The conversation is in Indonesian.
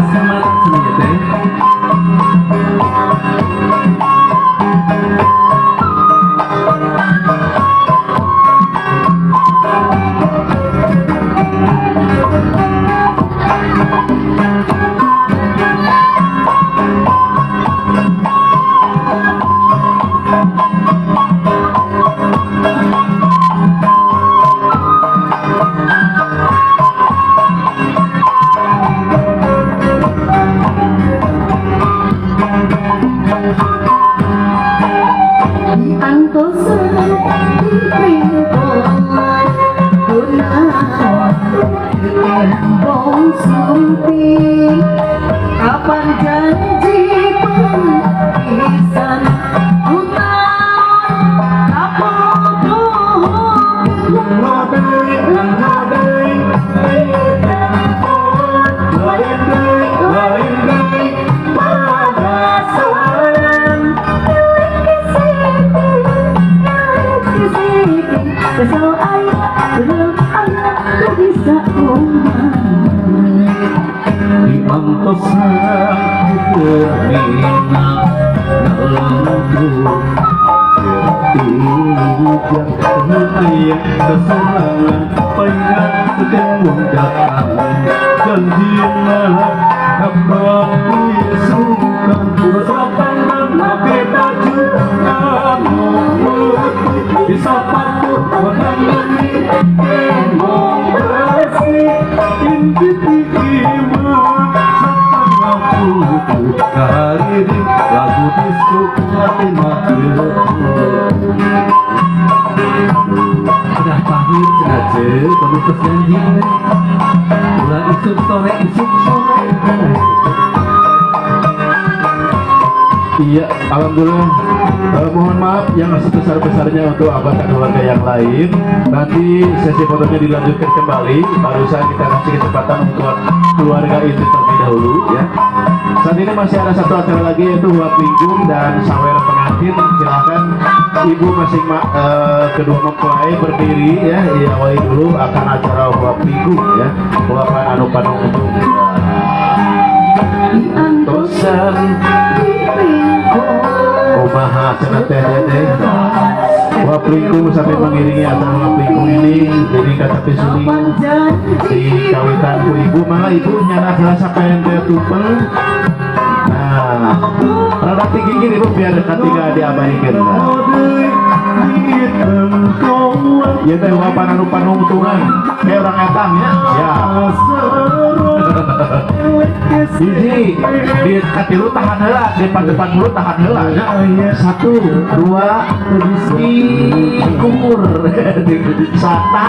semat semuanya teh. Kapan janji pengisian hutan apa kesal ayah belum ayah bisa Diangkoskan terminal dalamku Bertiga ayah kesorangan pengen ketemu datang janjilah apa isukan bersama pakai baju kamu di sepatu warna tembok bersih inti Kariri lagu disco hati makhluk sudah pahit saja komunitas janji ulah isuk sore iya alhamdulillah. Mohon maaf yang sebesar-besarnya untuk abah dan keluarga yang lain. Nanti sesi fotonya dilanjutkan kembali. Barusan kita kasih kesempatan untuk keluarga inti terlebih dahulu ya. Saat ini masih ada satu acara lagi yaitu Huap Linggung dan Sawer Pengantin. Silakan ibu masing kedua mempelai berdiri ya. Diawali dulu akan acara Huap Linggung ya. Huapan anu panung untuk Tosan Kumaha cenah teh Huap Linggung sampai mengiringi acara Huap Linggung ini jadi kata pisuling di kawitan ku ibu malah ibu nyana rasa pente tupel. Nah rada tinggi gini ibu biar ketiga diabadikan ya teh huapan anu panungtungan kayak orang etang ya hiji di katilu tahan heula di depan mulut tahan heula satu dua kukur sata